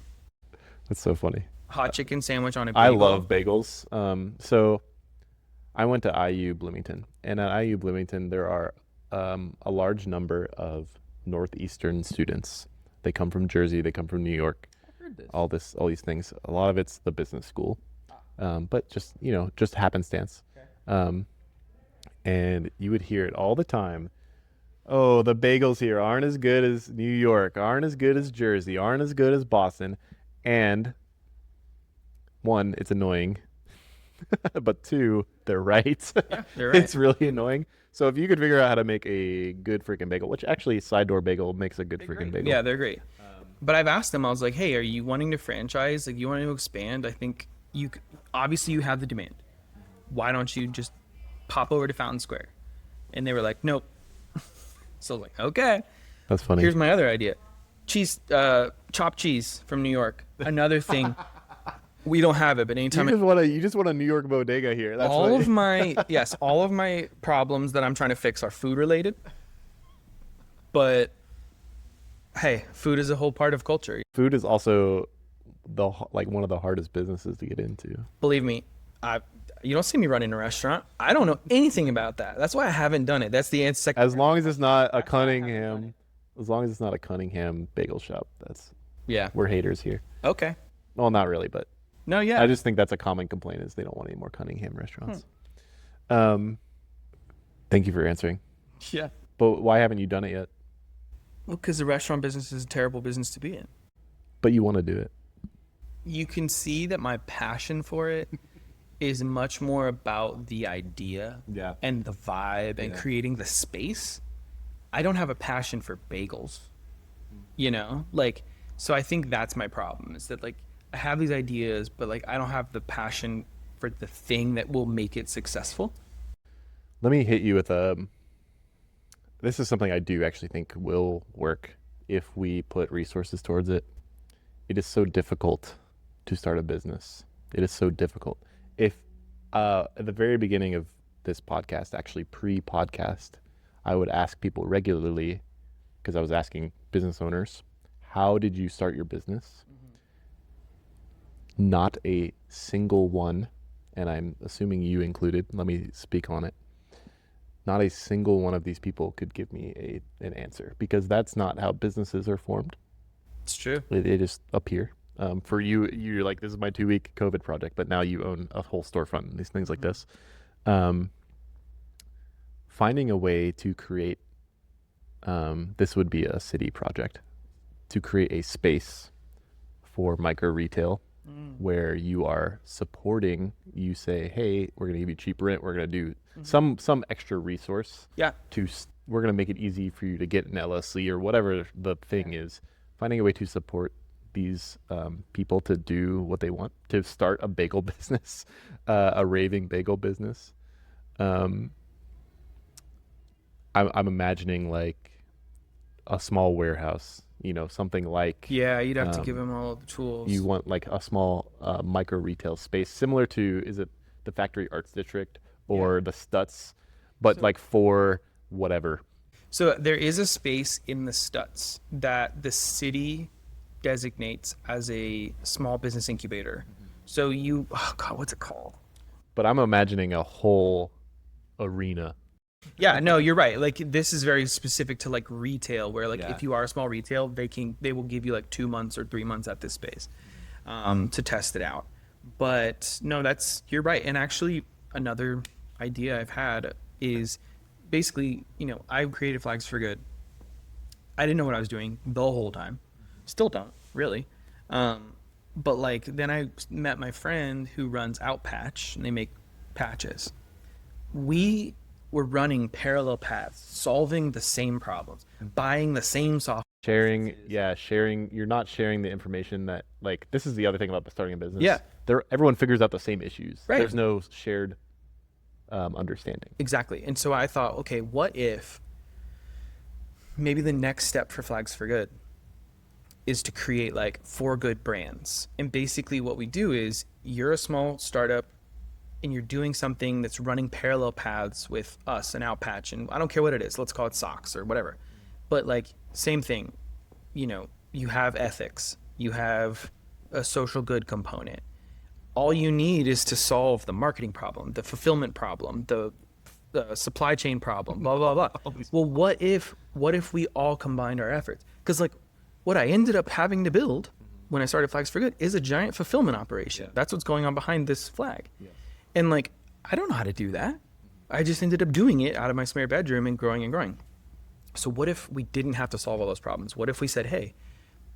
That's so funny. Hot chicken sandwich on a bagel. I love bagels. So I went to IU Bloomington, and at IU Bloomington there are a large number of Northeastern students. They come from Jersey, they come from New York. I've heard this. All these things. A lot of it's the business school, but just happenstance. Okay. And you would hear it all the time. Oh, the bagels here aren't as good as New York, aren't as good as Jersey, aren't as good as Boston. And one, it's annoying. But two, they're right. Yeah, they're right. It's really annoying. So if you could figure out how to make a good freaking bagel, which actually Side Door Bagel makes a good freaking bagel. Yeah, they're great. But I've asked them, I was like, hey, are you wanting to franchise? Like, you want to expand? I think obviously you have the demand. Why don't you just pop over to Fountain Square? And they were like, nope. So I was like, okay. That's funny. Here's my other idea. Chopped cheese from New York. Another thing. We don't have it, but anytime You just want a New York bodega here. That's all of my problems that I'm trying to fix are food related. But hey, food is a whole part of culture. Food is also one of the hardest businesses to get into. Believe me, you don't see me running a restaurant. I don't know anything about that. That's why I haven't done it. That's the answer. As long as it's not a Cunningham bagel shop, we're haters here. Okay. Well, not really, but No, yeah. I just think that's a common complaint is they don't want any more Cunningham restaurants. Thank you for answering. Yeah. But why haven't you done it yet? Well, because the restaurant business is a terrible business to be in. But you want to do it. You can see that my passion for it is much more about the idea and the vibe and creating the space. I don't have a passion for bagels, so I think that's my problem is that I have these ideas, but I don't have the passion for the thing that will make it successful. Let me hit you with this is something I do actually think will work if we put resources towards it. It is so difficult to start a business. It is so difficult. If at the very beginning of this podcast, actually pre-podcast, I would ask people regularly, because I was asking business owners, how did you start your business? Mm-hmm. Not a single one, and I'm assuming you included, let me speak on it. Not a single one of these people could give me an answer, because that's not how businesses are formed. It's true. They just appear. For you, you're like, this is my 2-week COVID project, but now you own a whole storefront and these things like this. Finding a way to create, this would be a city project, to create a space for micro retail where you are supporting, you say, hey, we're going to give you cheap rent. We're going to do some extra resource. Yeah. We're going to make it easy for you to get an LLC or whatever the thing is. Finding a way to support these people to do what they want, to start a bagel business, a raving bagel business. I'm imagining like a small warehouse, something like. Yeah, you'd have to give them all the tools. You want like a small micro retail space, similar to, is it the Factory Arts District or the Stutz, but for whatever. So there is a space in the Stutz that the city designates as a small business incubator. So oh God, what's it called? But I'm imagining a whole arena. Yeah, no, you're right. Like this is very specific to like retail, where like Yeah. if you are a small retail, they will give you like 2 months or 3 months at this space to test it out. But no, you're right. And actually, another idea I've had is basically, I created Flags for Good. I didn't know what I was doing the whole time. Still don't really. But like then I met my friend who runs Outpatch, and they make patches. We were running parallel paths, solving the same problems, buying the same software. Sharing. You're not sharing the information that, like, this is the other thing about starting a business. Yeah. Everyone figures out the same issues. Right. There's no shared understanding. Exactly. And so I thought, okay, what if maybe the next step for Flags for Good is to create like 4 good brands. And basically what we do is you're a small startup and you're doing something that's running parallel paths with us and Outpatch, and I don't care what it is, let's call it socks or whatever. But like same thing, you have ethics, you have a social good component. All you need is to solve the marketing problem, the fulfillment problem, the supply chain problem, blah, blah, blah. Well, what if we all combined our efforts? Because like what I ended up having to build when I started Flags for Good is a giant fulfillment operation. Yeah. That's what's going on behind this flag. Yeah. And like, I don't know how to do that. I just ended up doing it out of my spare bedroom and growing and growing. So what if we didn't have to solve all those problems? What if we said, hey,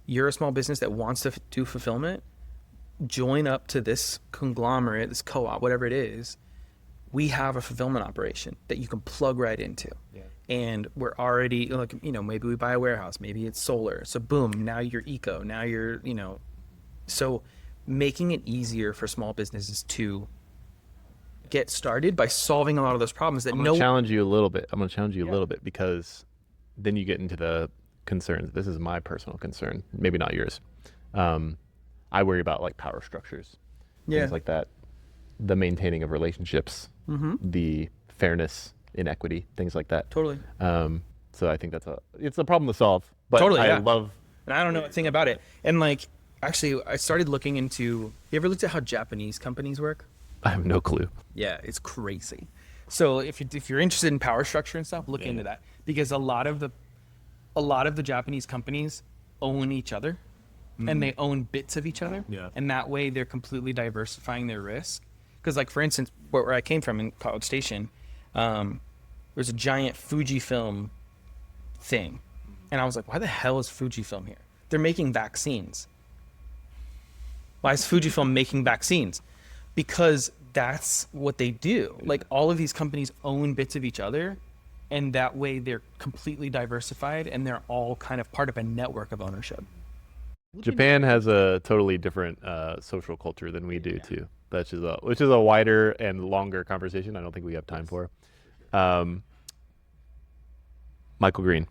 you're a small business that wants to do fulfillment, join up to this conglomerate, this co-op, whatever it is. We have a fulfillment operation that you can plug right into. Yeah. And we're already like, maybe we buy a warehouse, maybe it's solar. So boom, now you're eco, now you're, so making it easier for small businesses to get started by solving a lot of those problems that I'm going to challenge you a little bit. I'm going to challenge you a little bit, because then you get into the concerns. This is my personal concern, maybe not yours. I worry about like power structures, things like that, the maintaining of relationships, the fairness, inequity, things like that. Totally. So I think it's a problem to solve, but totally, I love. And I don't know a thing about it. And like, actually, I started looking into, you ever looked at how Japanese companies work? I have no clue. Yeah, it's crazy. So if you're interested in power structure and stuff, look into that, because a lot of the Japanese companies own each other, and they own bits of each other, and that way they're completely diversifying their risk. Because like for instance, where I came from in College Station, there's a giant Fujifilm thing, and I was like, why the hell is Fujifilm here? They're making vaccines. Why is Fujifilm making vaccines? Because that's what they do. Like all of these companies own bits of each other, and that way they're completely diversified, and they're all kind of part of a network of ownership. Japan has a totally different social culture than we do too. Which is a wider and longer conversation. I don't think we have time for. Michael Green,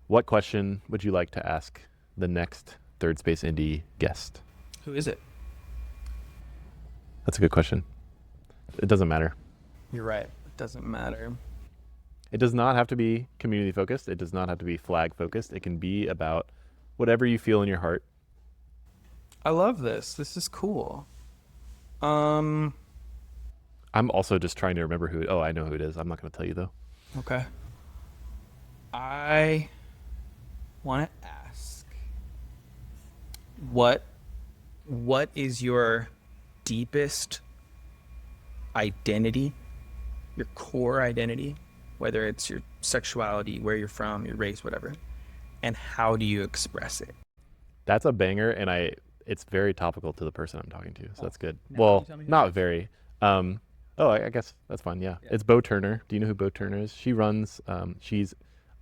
what question would you like to ask the next Third Space Indy guest? Who is it? That's a good question. It doesn't matter. You're right. It doesn't matter. It does not have to be community focused. It does not have to be flag focused. It can be about whatever you feel in your heart. I love this. This is cool. I'm also just trying to remember who. Oh, I know who it is. I'm not going to tell you though. Okay. I want to ask, what is your deepest identity, your core identity, whether it's your sexuality, where you're from, your race, whatever, and how do you express it? That's a banger, and it's very topical to the person I'm talking to, so that's good. Well, not very. I guess that's fine. Yeah. It's Bo Turner. Do you know who Bo Turner is? She runs. She's.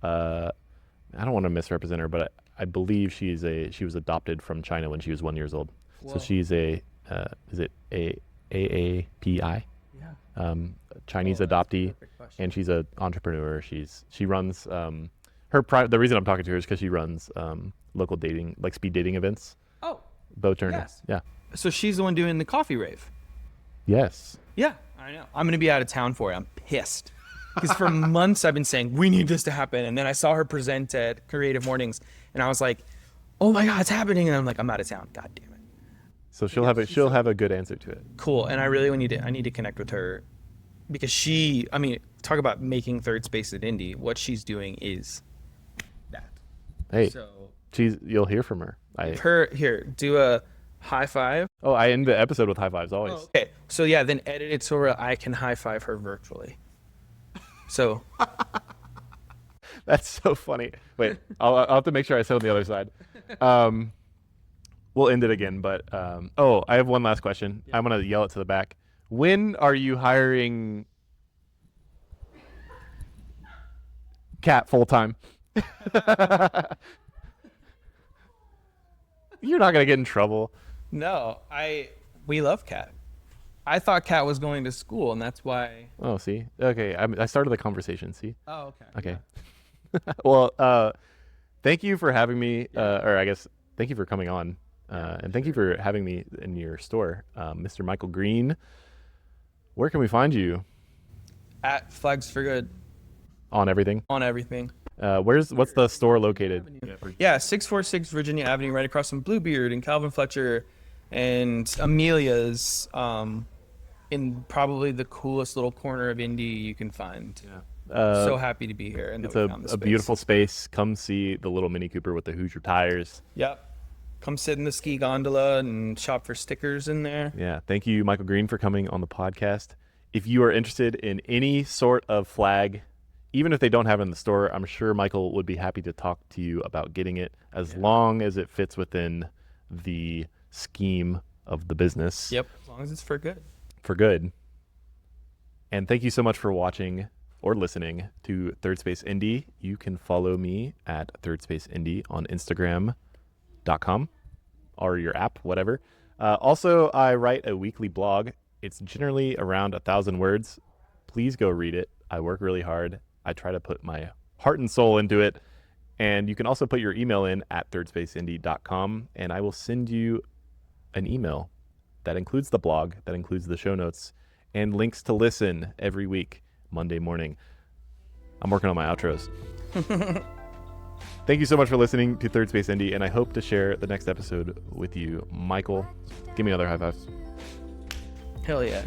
I don't want to misrepresent her, but I believe she was adopted from China when she was 1 year old. Whoa. So she's is it AAPI? Yeah. Chinese adoptee, and she's an entrepreneur. She runs the reason I'm talking to her is because she runs local dating, like speed dating events. Oh. Bo Turner. Yes. Yeah. So she's the one doing the coffee rave. Yes. Yeah, I know. I'm gonna be out of town for it. I'm pissed. Because for months I've been saying, we need this to happen. And then I saw her present at Creative Mornings and I was like, oh my God, it's happening. And I'm like, I'm out of town. God damn it. So she'll have a good answer to it. Cool. And I really need to connect with her because talk about making third space at Indy. What she's doing is that. Hey, So you'll hear from her. do a high five. Oh, I end the episode with high fives always. Oh, okay. So yeah, then edit it so where I can high five her virtually. So That's so funny. Wait, I'll have to make sure I sit on the other side. We'll end it again, but I have one last question. Yeah. I'm gonna yell it to the back. When are you hiring Kat full time? You're not gonna get in trouble. no, we love Kat. I thought Kat was going to school, and that's why. Oh, see, okay. I started the conversation. See. Oh, okay. Okay. Yeah. Well, thank you for having me, or I guess thank you for coming on. And thank you for having me in your store, Mr. Michael Green. Where can we find you? At Flags for Good. On everything? On everything. What's the store located? Yeah, 646 Virginia Avenue, right across from Bluebeard and Calvin Fletcher and Amelia's, in probably the coolest little corner of Indy you can find. Yeah. So happy to be here. And it's a beautiful space. Come see the little Mini Cooper with the Hoosier tires. Yep. Come sit in the ski gondola and shop for stickers in there. Yeah. Thank you, Michael Green, for coming on the podcast. If you are interested in any sort of flag, even if they don't have it in the store, I'm sure Michael would be happy to talk to you about getting it as long as it fits within the scheme of the business. Yep. As long as it's for good. For good. And thank you so much for watching or listening to Third Space Indy. You can follow me at Third Space Indy on Instagram.com or your app, whatever. Also, I write a weekly blog. It's generally around 1,000 words. Please go read it. I work really hard. I try to put my heart and soul into it. And you can also put your email in at thirdspaceindy.com, and I will send you an email that includes the blog, that includes the show notes, and links to listen every week, Monday morning. I'm working on my outros. Thank you so much for listening to Third Space Indy, and I hope to share the next episode with you. Michael, give me another high five. Hell yeah.